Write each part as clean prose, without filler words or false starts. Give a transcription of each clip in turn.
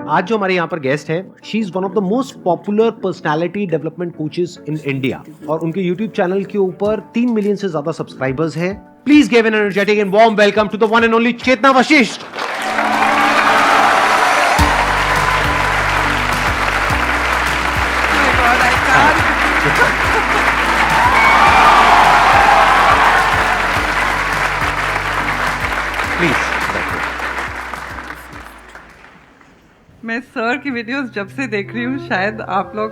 आज जो हमारे यहाँ पर गेस्ट है, she is one of the most popular personality development coaches in India और उनके यूट्यूब चैनल के ऊपर 3 मिलियन से ज्यादा सब्सक्राइबर्स हैं। Please give an energetic and warm welcome to the one and only Chetna Vashisht. Please. मैं सर की वीडियोस जब से देख रही हूँ, शायद आप लोग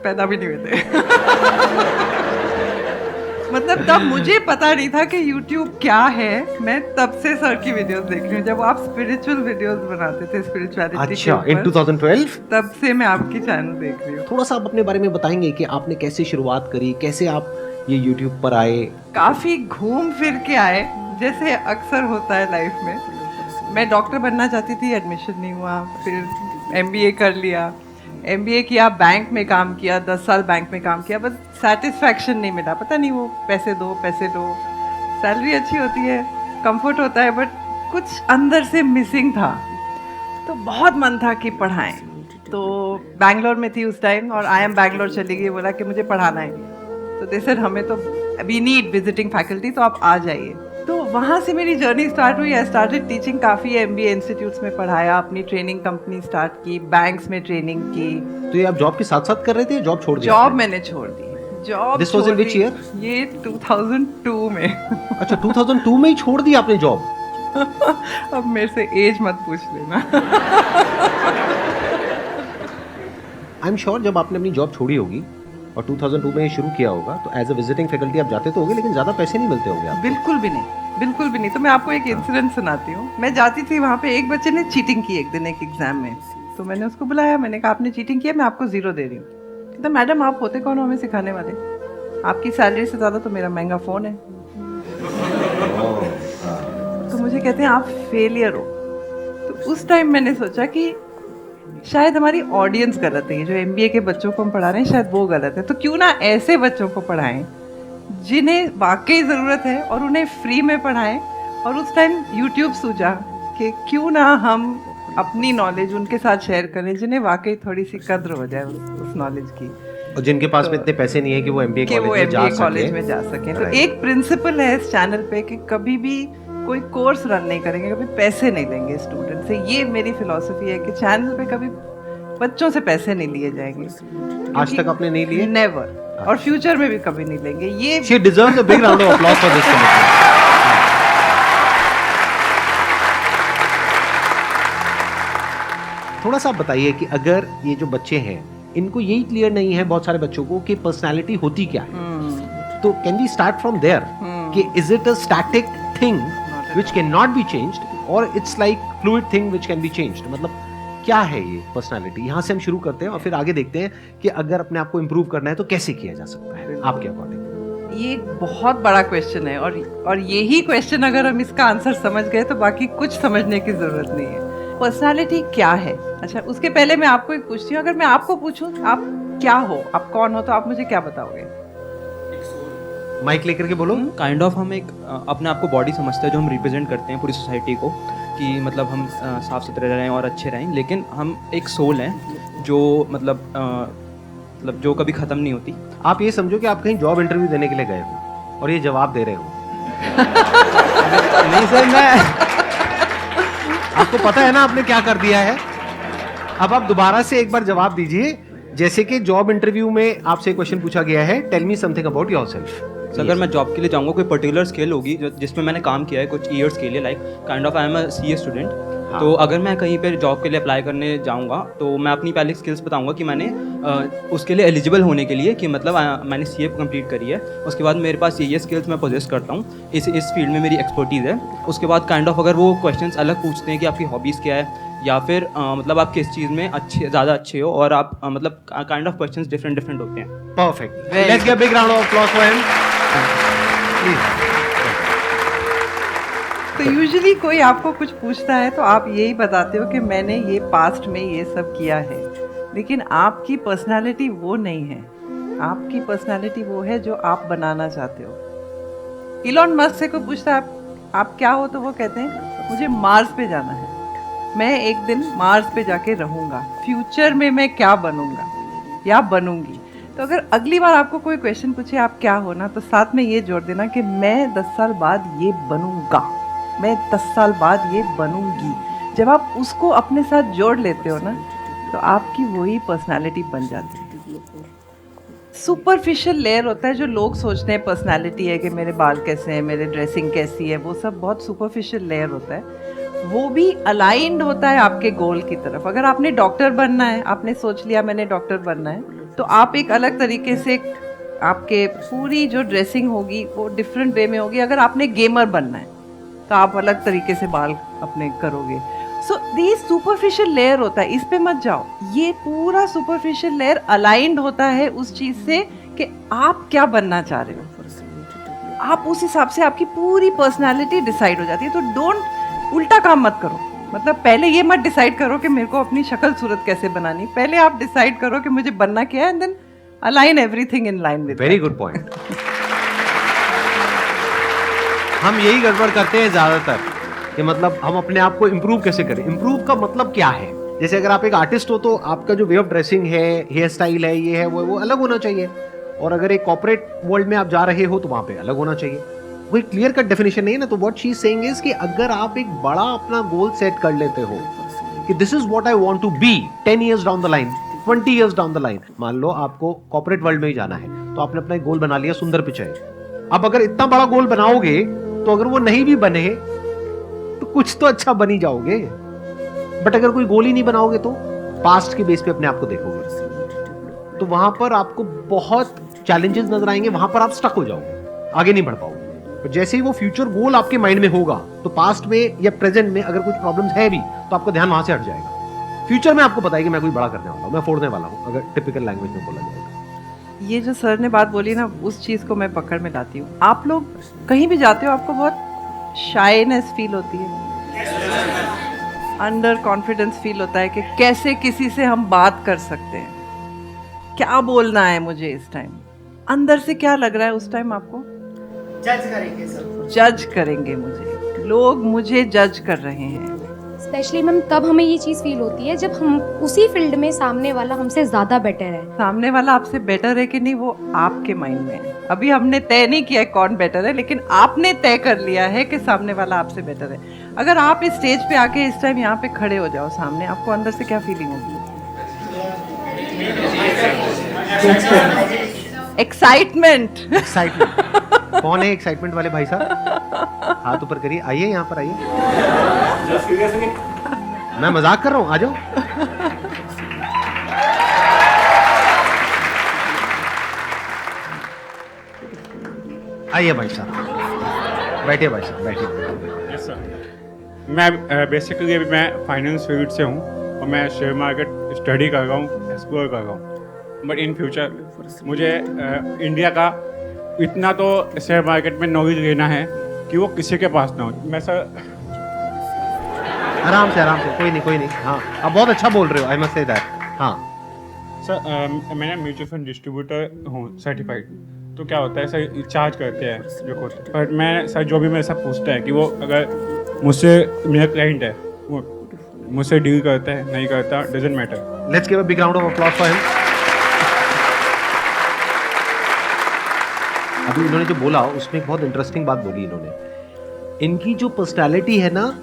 पैदा भी नहीं हुए थे। मतलब तब मुझे पता नहीं था कि YouTube क्या है। मैं तब से सर की वीडियोस देख रही हूँ, जब आप स्पिरिचुअल वीडियोस बनाते थे स्पिरिचुअलिटी के अच्छा, इन ऊपर। 2012 तब से मैं आपकी चैनल देख रही हूँ। थोड़ा सा आप अपने बारे में बताएंगे कि आपने कैसे शुरुआत करी, कैसे आप ये YouTube पर आए? काफी घूम फिर के आए, जैसे अक्सर होता है लाइफ में। मैं डॉक्टर बनना चाहती थी, एडमिशन नहीं हुआ। फिर MBA कर लिया, MBA किया, बैंक में काम किया, 10 साल बैंक में काम किया, बस सेटिस्फैक्शन नहीं मिला। पता नहीं, वो पैसे दो, सैलरी अच्छी होती है, कंफर्ट होता है, बट कुछ अंदर से मिसिंग था। तो बहुत मन था कि पढ़ाएं। तो बैंगलोर में थी उस टाइम, और IIM बैंगलोर चली गई, बोला कि मुझे पढ़ाना है। तो दे सेड हमें तो वी नीड विजिटिंग फैकल्टी, तो आप आ जाइए। तो वहाँ से मेरी जर्नी स्टार्ट हुई। आई स्टार्टेड टीचिंग, काफ़ी MBA इंस्टीट्यूट्स में पढ़ाया, अपनी ट्रेनिंग कंपनी स्टार्ट की, बैंक्स में ट्रेनिंग की। तो ये आप जॉब के साथ साथ कर रहे थे, जॉब छोड़ दिया? जॉब मैंने छोड़ दी। Job This was in which year? ये 2002 में। अच्छा, 2002 में ही छोड़ दी आपने जॉब? अब मेरे से एज मत पूछ लेना। आई एम श्योर जब आपने अपनी जॉब छोड़ी होगी और 2002 में ये शुरू किया होगा, तो एज अ विजिटिंग फैकल्टी आप जाते तो होंगे, लेकिन ज़्यादा पैसे नहीं मिलते होंगे आपको। बिल्कुल भी नहीं, बिल्कुल भी नहीं। तो मैं आपको एक इंसिडेंट सुनाती हूँ। मैं जाती थी वहाँ पे, एक बच्चे ने चीटिंग की एक दिन एक एग्जाम में। तो मैंने उसको बुलाया, मैंने कहा आपने चीटिंग किया, मैं आपको 0 दे रही हूँ। कहता मैडम आप होते कौन हो हमें सिखाने वाले? आपकी सैलरी से ज़्यादा तो मेरा महंगा फ़ोन है। तो मुझे कहते हैं आप फेलियर हो। तो उस टाइम मैंने सोचा कि शायद हमारी ऑडियंस गलत है। ये जो MBA के बच्चों को हम पढ़ा रहे हैं, शायद वो गलत है। तो क्यों ना ऐसे बच्चों को पढ़ाएं जिन्हें वाकई ज़रूरत है, और उन्हें फ्री में पढ़ाएं। और उस टाइम YouTube सूझा कि क्यों ना हम अपनी नॉलेज उनके साथ शेयर करें जिन्हें वाकई थोड़ी सी कद्र हो जाए उस नॉलेज की, और जिनके पास में इतने पैसे नहीं है कि वो MBA कॉलेज में जा सकें। तो एक प्रिंसिपल है इस चैनल पे कि कभी भी कोई कोर्स रन नहीं करेंगे, कभी पैसे नहीं लेंगे स्टूडेंट से। ये मेरी फिलॉसफी है कि चैनल पे कभी बच्चों से पैसे नहीं लिए जाएंगे। आज तक आपने नहीं लिए? नेवर, और फ्यूचर में भी कभी नहीं लेंगे। ये She deserves a big round of applause for this commitment. थोड़ा सा आप बताइए कि अगर ये जो बच्चे हैं, इनको यही क्लियर नहीं है बहुत सारे बच्चों को कि पर्सनालिटी होती क्या है, तो can we start from there कि is it a static thing which cannot be changed or it's like fluid thing which can be changed? मतलब क्या है ये पर्सनालिटी? यहाँ से हम शुरू करते हैं और फिर आगे देखते हैं कि अगर अपने आप को इम्प्रूव करना है तो कैसे किया जा सकता है आपके अकॉर्डिंग। ये एक बहुत बड़ा क्वेश्चन है, और यही क्वेश्चन अगर हम इसका आंसर समझ गए तो बाकी कुछ समझने की जरूरत नहीं है। पर्सनालिटी क्या है? अच्छा, उसके पहले मैं आपको एक पूछती हूँ, अगर मैं आपको पूछूं आप क्या हो, आप कौन हो, तो आप मुझे क्या बताओगे? माइक लेकर के बोलो। काइंड ऑफ हम एक अपने आप को बॉडी समझते हैं जो हम रिप्रेजेंट करते हैं पूरी सोसाइटी को, कि मतलब हम साफ सुथरे रहें और अच्छे रहें, लेकिन हम एक सोल हैं जो मतलब जो कभी ख़त्म नहीं होती। आप ये समझो कि आप कहीं जॉब इंटरव्यू देने के लिए गए हो और ये जवाब दे रहे हो। नहीं सर, मैं आपको पता है ना आपने क्या कर दिया है। अब आप दोबारा से एक बार जवाब दीजिए, जैसे कि जॉब इंटरव्यू में आपसे क्वेश्चन पूछा गया है, tell me something about yourself. अगर मैं जॉब के लिए जाऊंगा, कोई पर्टिकुलर स्किल होगी जिसमें मैंने काम किया है कुछ ईयर्स के लिए, like kind of I am a CA student. तो अगर मैं कहीं पर जॉब के लिए अप्लाई करने जाऊंगा तो मैं अपनी पहले स्किल्स बताऊंगा कि मैंने उसके लिए एलिजिबल होने के लिए कि मतलब मैंने CA कंप्लीट करी है, उसके बाद मेरे पास ये स्किल्स मैं पोजेस करता हूँ, इस फील्ड में मेरी एक्सपर्टीज़ है। उसके बाद काइंड ऑफ अगर वो क्वेश्चंस अलग पूछते हैं कि आपकी हॉबीज़ क्या है, या फिर मतलब आप किस चीज़ में ज़्यादा अच्छे हो, और आप मतलब काइंड ऑफ क्वेश्चंस डिफरेंट होते हैं। Perfect, let's give a big round of applause for him. तो यूजुअली कोई आपको कुछ पूछता है तो आप यही बताते हो कि मैंने ये पास्ट में ये सब किया है, लेकिन आपकी पर्सनालिटी वो नहीं है। आपकी पर्सनालिटी वो है जो आप बनाना चाहते हो। इलॉन मस्क से कोई पूछता है आप क्या हो, तो वो कहते हैं मुझे मार्स पे जाना है। मैं एक दिन मार्स पे जाके रहूँगा, फ्यूचर में मैं क्या बनूँगा या बनूँगी। तो अगर अगली बार आपको कोई क्वेश्चन पूछे आप क्या होना, तो साथ में ये जोड़ देना कि मैं 10 साल बाद ये बनूँगा, मैं 10 साल बाद ये बनूँगी। जब आप उसको अपने साथ जोड़ लेते हो ना, तो आपकी वही पर्सनालिटी बन जाती है। सुपरफिशियल लेयर होता है जो लोग सोचते हैं पर्सनालिटी है, कि मेरे बाल कैसे हैं, मेरे ड्रेसिंग कैसी है, वो सब बहुत सुपरफिशियल लेयर होता है। वो भी अलाइंड होता है आपके गोल की तरफ। अगर आपने डॉक्टर बनना है, आपने सोच लिया मैंने डॉक्टर बनना है, तो आप एक अलग तरीके से आपके पूरी जो ड्रेसिंग होगी वो डिफरेंट वे में होगी। अगर आपने गेमर बनना है तो आप अलग तरीके से बाल अपने करोगे। सो दिस सुपरफिशियल लेयर होता है, इस पे मत जाओ। ये पूरा सुपरफिशियल लेयर अलाइंड होता है उस चीज से कि आप क्या बनना चाह रहे हो। आप उस हिसाब से आपकी पूरी पर्सनालिटी डिसाइड हो जाती है। तो डोंट उल्टा काम मत करो। मतलब पहले ये मत डिसाइड करो कि मेरे को अपनी शक्ल सूरत कैसे बनानी, पहले आप डिसाइड करो कि मुझे बनना क्या है, and then align everything in line with. Very good point. हम यही गड़बड़ करते हैं ज्यादातर कि मतलब हम अपने आप को इम्प्रूव कैसे करें। इम्प्रूव का मतलब क्या है? जैसे अगर आप एक आर्टिस्ट हो तो आपका जो वे ऑफ ड्रेसिंग है, हेयर स्टाइल है, ये है वो अलग होना चाहिए। और अगर एक कॉर्पोरेट वर्ल्ड में आप जा रहे हो तो वहां पे अलग होना चाहिए। कोई क्लियर कट डेफिनेशन नहीं है ना। तो what she is saying is कि अगर आप एक बड़ा अपना गोल सेट कर लेते हो कि this is what I want to be 10 years down the line, 20 years down the line, मान लो आपको कॉर्पोरेट वर्ल्ड में ही जाना है, तो आपने अपना एक गोल बना लिया सुंदर पिचाई। अब अगर इतना बड़ा गोल बनाओगे तो अगर वो नहीं भी बने तो कुछ तो अच्छा बन ही जाओगे। बट अगर कोई गोल ही नहीं बनाओगे तो पास्ट के बेस पे अपने आप को देखोगे, तो वहां पर आपको बहुत चैलेंजेस नजर आएंगे, वहां पर आप स्टक हो जाओगे, आगे नहीं बढ़ पाओगे। तो जैसे ही वो फ्यूचर गोल आपके माइंड में होगा तो पास्ट में या प्रेजेंट में अगर कुछ प्रॉब्लम्स है भी तो आपका ध्यान वहां से हट जाएगा। फ्यूचर में आपको पता है कि मैं कोई बड़ा करने वाला हूं, मैं फोड़ने वाला हूं, अगर टिपिकल लैंग्वेज में बोला जाए। ये जो सर ने बात बोली ना, उस चीज़ को मैं पकड़ में लाती हूँ। आप लोग कहीं भी जाते हो आपको बहुत शाइनेस फील होती है, अंडर कॉन्फिडेंस फील होता है कि कैसे किसी से हम बात कर सकते हैं, क्या बोलना है मुझे इस टाइम। अंदर से क्या लग रहा है उस टाइम आपको? जज करेंगे सब, जज करेंगे मुझे, लोग मुझे जज कर रहे हैं। स्पेशली मैम तब हमें ये चीज़ फील होती है जब हम उसी फील्ड में सामने वाला हमसे ज़्यादा बेटर है। सामने वाला आपसे बेटर है कि नहीं वो आपके माइंड में है। अभी हमने तय नहीं किया है कौन बेटर है, लेकिन आपने तय कर लिया है कि सामने वाला आपसे बेटर है। अगर आप इस स्टेज पे आके इस टाइम यहाँ पे खड़े हो जाओ सामने, आपको अंदर से क्या फीलिंग होगी? एक्साइटमेंट। एक्साइटमेंट। कौन है एक्साइटमेंट वाले भाई साहब? हाथ ऊपर करिए, आइए यहाँ पर आइए। मैं मजाक कर रहा हूँ, आ जाओ। आइए भाई साहब, बैठिए भाई साहब, बैठिए। Yes sir. मैं बेसिकली अभी मैं फाइनेंस फील्ड से हूँ और मैं शेयर मार्केट स्टडी कर रहा हूँ, एक्सप्लोर कर रहा हूँ। बट इन फ्यूचर मुझे इंडिया का इतना तो शेयर मार्केट में नॉलेज लेना है कि वो किसी के पास ना हो। मैं सर आराम से कोई नहीं। हाँ, आप बहुत अच्छा बोल रहे हो, आई मस्ट से दैट। हाँ सर, मैं म्यूचुअल फंड डिस्ट्रीब्यूटर हूँ सर्टिफाइड। तो क्या होता है सर, चार्ज करते हैं जो कोर्स, बट मैं सर जो भी मेरे साथ पूछता है कि वो अगर मुझसे मेरा क्लाइंट है वो मुझसे डील करता है नहीं करता, doesn't matter. Let's give a big round of applause for him. अभी इन्होंने जो बोला उसमें एक बहुत इंटरेस्टिंग बात बोली इन्होंने। इनकी जो पर्सनालिटी है ना,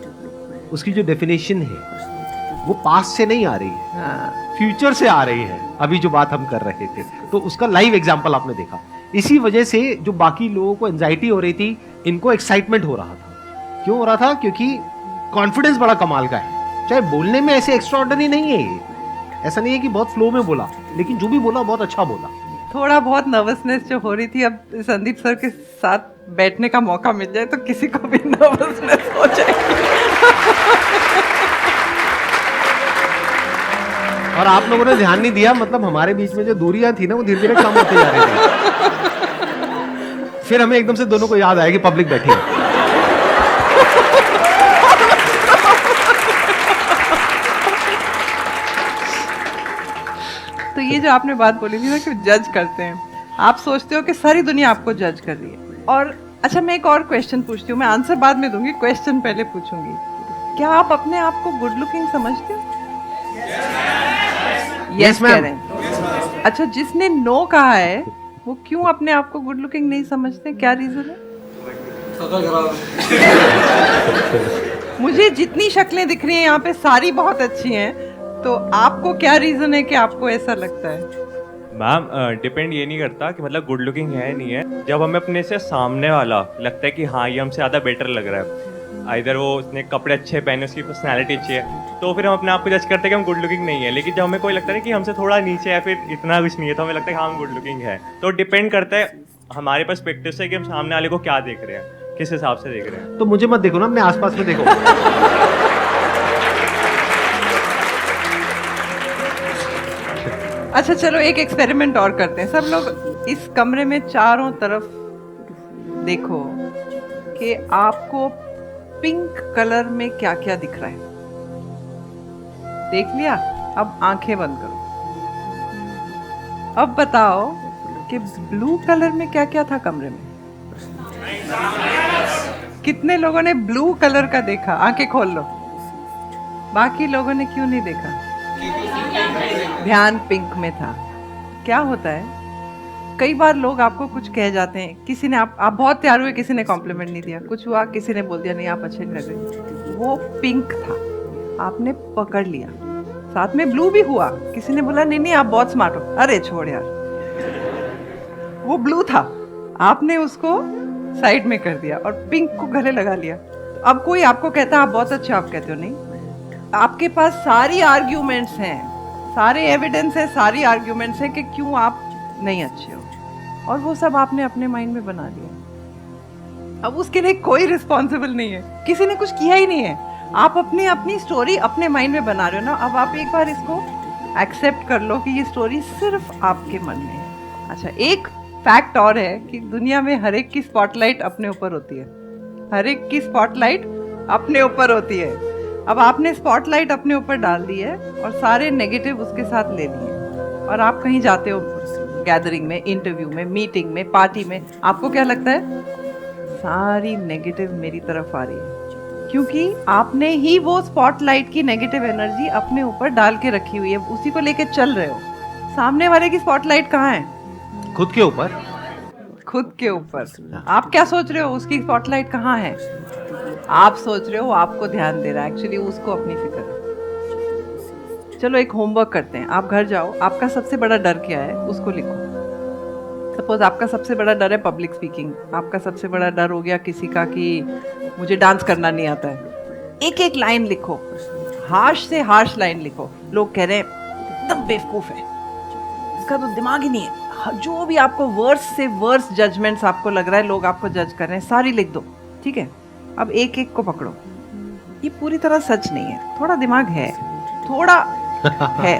उसकी जो डेफिनेशन है वो पास्ट से नहीं आ रही है, हाँ, फ्यूचर से आ रही है। अभी जो बात हम कर रहे थे तो उसका लाइव एग्जांपल आपने देखा। इसी वजह से जो बाकी लोगों को एंजाइटी हो रही थी, इनको एक्साइटमेंट हो रहा था। क्यों हो रहा था? क्योंकि कॉन्फिडेंस बड़ा कमाल का है। चाहे बोलने में ऐसे एक्स्ट्राऑर्डिनरी नहीं है ये, ऐसा नहीं है कि बहुत फ्लो में बोला, लेकिन जो भी बोला बहुत अच्छा बोला। थोड़ा बहुत नर्वसनेस जो हो रही थी, अब संदीप सर के साथ बैठने का मौका मिल जाए तो किसी को भी नर्वसनेस हो जाएगी। और आप लोगों ने ध्यान नहीं दिया, मतलब हमारे बीच में जो दूरियां थी ना वो धीरे धीरे कम होती जा रही थी। फिर हमें एकदम से दोनों को याद आया कि पब्लिक बैठी है। तो ये जो आपने बात बोली थी ना कि जज करते हैं, आप सोचते हो कि सारी दुनिया आपको जज कर रही है। और अच्छा, मैं एक और क्वेश्चन पूछती हूँ, मैं आंसर बाद में दूंगी, क्वेश्चन पहले पूछूंगी क्या आप अपने आप को गुड लुकिंग समझते हो? Yes, yes ma'am. कह रहे हैं। अच्छा, जिसने नो कहा है वो क्यों अपने आप को गुड लुकिंग नहीं समझते? क्या रीजन है? मुझे जितनी शक्लें दिख रही हैं यहाँ पे सारी बहुत अच्छी हैं, तो आपको क्या रीजन है कि आपको ऐसा लगता है? मैम डिपेंड ये नहीं करता कि मतलब गुड लुकिंग है नहीं है, जब हमें अपने से सामने वाला लगता है कि हाँ ये हमसे ज़्यादा बेटर लग रहा है, आइदर वो उसने कपड़े अच्छे पहने, उसकी पर्सनैलिटी अच्छी है, तो फिर हम अपने आप को जज करते हैं कि हम गुड लुकिंग नहीं है। लेकिन जब हमें कोई लगता है कि हमसे थोड़ा नीचे है, फिर इतना कुछ नहीं है, तो हमें लगता है कि हाँ हम गुड लुकिंग है। तो डिपेंड करता है हमारे पर्सपेक्टिव से कि हम सामने वाले को क्या देख रहे हैं, किस हिसाब से देख रहे हैं। तो मुझे मत देखो ना, अपने आसपास में देखो। अच्छा चलो एक एक्सपेरिमेंट और करते हैं। सब लोग इस कमरे में चारों तरफ देखो कि आपको पिंक कलर में क्या क्या दिख रहा है। देख लिया? अब आंखें बंद करो। अब बताओ कि ब्लू कलर में क्या क्या था कमरे में? कितने लोगों ने ब्लू कलर का देखा? आंखें खोल लो। बाकी लोगों ने क्यों नहीं देखा? ध्यान पिंक में था। क्या होता है, कई बार लोग आपको कुछ कह जाते हैं, किसी ने आप बहुत तैयार हुए, किसी ने कॉम्प्लीमेंट नहीं दिया, कुछ हुआ, किसी ने बोल दिया नहीं आप अच्छे नहीं लग रहे, वो पिंक था, आपने पकड़ लिया। साथ में ब्लू भी हुआ, किसी ने बोला नहीं नहीं आप बहुत स्मार्ट हो, अरे छोड़ यार, वो ब्लू था, आपने उसको साइड में कर दिया और पिंक को गले लगा लिया। अब कोई आपको कहता है आप बहुत अच्छे, आप कहते हो नहीं। आपके पास सारी आर्ग्यूमेंट्स हैं, सारे एविडेंस है, सारी आर्ग्यूमेंट्स है कि क्यों आप नहीं अच्छे हो, और वो सब आपने अपने माइंड में बना लिया। अब उसके लिए कोई रिस्पॉन्सिबल नहीं है, किसी ने कुछ किया ही नहीं है, आप अपनी स्टोरी अपने माइंड में बना रहे हो ना। अब आप एक बार इसको एक्सेप्ट कर लो कि ये स्टोरी सिर्फ आपके मन में है। अच्छा, एक फैक्ट और है कि दुनिया में हर एक की स्पॉटलाइट अपने ऊपर होती है, हर एक की स्पॉटलाइट अपने ऊपर होती है। अब आपने स्पॉटलाइट अपने ऊपर डाल दी है और सारे नेगेटिव उसके साथ ले लिए, और आप कहीं जाते हो गैदरिंग में, इंटरव्यू में, मीटिंग में, पार्टी में, आपको क्या लगता है? सारी नेगेटिव मेरी तरफ आ रही है, क्योंकि आपने ही वो स्पॉटलाइट की नेगेटिव एनर्जी अपने ऊपर डाल के रखी हुई है, उसी को लेके चल रहे हो। सामने वाले की स्पॉटलाइट कहाँ है? खुद के ऊपर। खुद के ऊपर। आप क्या सोच रहे हो उसकी स्पॉटलाइट कहाँ है? आप सोच रहे हो आपको ध्यान दे रहा है, एक्चुअली उसको अपनी फिक्र है। चलो एक होमवर्क करते हैं, आप घर जाओ, आपका सबसे बड़ा डर क्या है उसको लिखो। सपोज आपका सबसे बड़ा डर है पब्लिक स्पीकिंग, आपका सबसे बड़ा डर हो गया किसी का कि मुझे डांस करना नहीं आता है। एक एक लाइन लिखो, हार्श से हार्श लाइन लिखो। लोग कह रहे हैं एकदम बेवकूफ है, इसका तो दिमाग ही नहीं है, जो भी आपको वर्स से वर्स जजमेंट्स आपको लग रहा है लोग आपको जज कर रहे हैं, सारी लिख दो, ठीक है? अब एक एक को पकड़ो। ये पूरी तरह सच नहीं है, थोड़ा दिमाग है, थोड़ा है।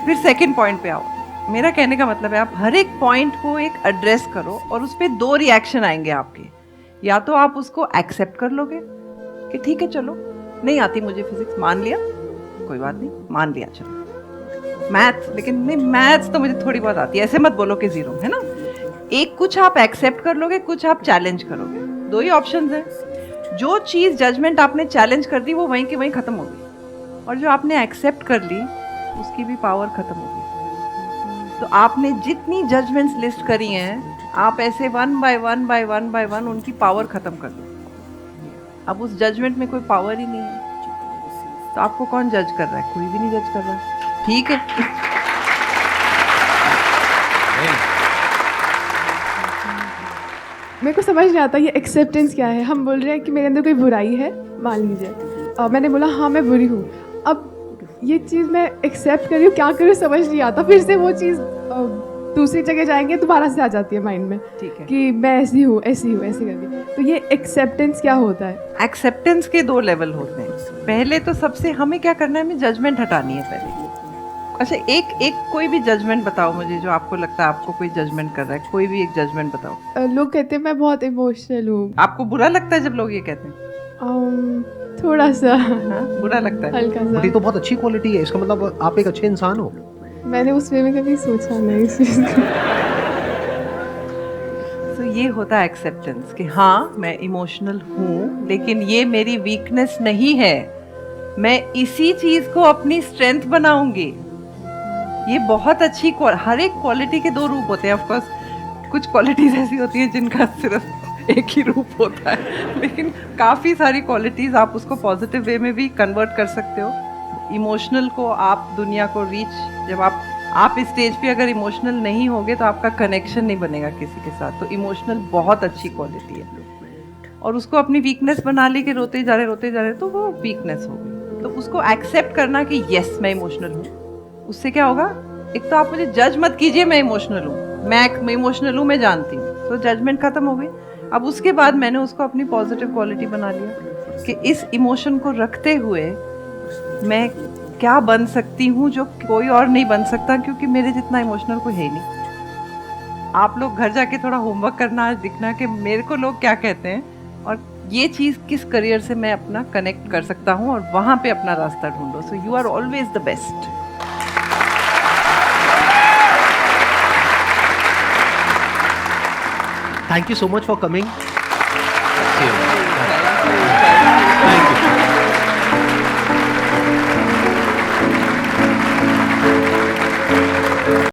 फिर सेकंड पॉइंट पे आओ। मेरा कहने का मतलब है आप हर एक पॉइंट को एक एड्रेस करो और उस पर दो रिएक्शन आएंगे आपके। या तो आप उसको एक्सेप्ट कर लोगे कि ठीक है चलो नहीं आती मुझे फिजिक्स, मान लिया, कोई बात नहीं, मान लिया, चलो मैथ्स, लेकिन नहीं मैथ्स तो मुझे थोड़ी बहुत आती है, ऐसे मत बोलो कि जीरो है ना। एक कुछ आप एक्सेप्ट कर लोगे, कुछ आप चैलेंज करोगे, दो ही ऑप्शंस हैं। जो चीज़ जजमेंट आपने चैलेंज कर दी वो वहीं की वहीं खत्म हो गई, और जो आपने एक्सेप्ट कर ली उसकी भी पावर खत्म हो गई। तो आपने जितनी जजमेंट्स लिस्ट करी हैं, आप ऐसे वन बाय वन उनकी पावर खत्म कर दो। अब उस जजमेंट में कोई पावर ही नहीं है, तो आपको कौन जज कर रहा है? कोई भी नहीं जज कर रहा है, ठीक है? मेरे को समझ नहीं आता ये एक्सेप्टेंस क्या है। हम बोल रहे हैं कि मेरे अंदर कोई बुराई है, मान लीजिए, मैंने बोला हाँ मैं बुरी हूँ, अब ये चीज़ मैं एक्सेप्ट कर रही हूँ, क्या करूँ समझ नहीं आता। फिर से वो चीज़ दूसरी जगह जाएंगे दोबारा से आ जाती है माइंड में, ठीक है, कि मैं ऐसी हूँ ऐसी करके। तो ये एक्सेप्टेंस क्या होता है? एक्सेप्टेंस के दो लेवल होते हैं। पहले तो सबसे हमें क्या करना है, हमें जजमेंट हटानी है पहले। अच्छा, एक कोई भी जजमेंट बताओ मुझे जो आपको लगता है आपको कोई जजमेंट कर रहा है, कोई भी एक जजमेंट बताओ। लोग कहते हैं मैं बहुत इमोशनल हूँ। आपको बुरा लगता है जब लोग ये कहते हैं? थोड़ा सा बुरा लगता है, हल्का सा। बट ये तो बहुत अच्छी क्वालिटी है, इसका मतलब आप एक अच्छे इंसान हो। मैंने उस वे में कभी सोचा नहीं इस चीज़ को। तो ये होता है एक्सेप्टेंस कि हाँ मैं इमोशनल हूँ, लेकिन ये मेरी वीकनेस नहीं है, मैं इसी चीज को अपनी स्ट्रेंथ बनाऊंगी। ये बहुत अच्छी हर एक क्वालिटी के दो रूप होते हैं। ऑफ कोर्स कुछ क्वालिटीज ऐसी होती हैं जिनका सिर्फ एक ही रूप होता है, लेकिन काफ़ी सारी क्वालिटीज़ आप उसको पॉजिटिव वे में भी कन्वर्ट कर सकते हो। इमोशनल को आप दुनिया को रीच, जब आप इस स्टेज पे अगर इमोशनल नहीं होगे तो आपका कनेक्शन नहीं बनेगा किसी के साथ। तो इमोशनल बहुत अच्छी क्वालिटी है, और उसको अपनी वीकनेस बना ली कि रोते जा रहे तो वो वीकनेस हो गई। तो उसको एक्सेप्ट करना कि यस मैं इमोशनल हूँ। उससे क्या होगा, एक तो आप मुझे जज मत कीजिए मैं इमोशनल हूँ, मैं इमोशनल हूँ, मैं जानती हूँ, तो जजमेंट खत्म हो गई। अब उसके बाद मैंने उसको अपनी पॉजिटिव क्वालिटी बना लिया कि इस इमोशन को रखते हुए मैं क्या बन सकती हूँ जो कोई और नहीं बन सकता, क्योंकि मेरे जितना इमोशनल कोई है नहीं। आप लोग घर जाके थोड़ा होमवर्क करना, आज दिखना कि मेरे को लोग क्या कहते हैं और ये चीज़ किस करियर से मैं अपना कनेक्ट कर सकता हूँ, और वहाँ पे अपना रास्ता ढूंढो। So you are always the best. Thank you so much for coming. See you.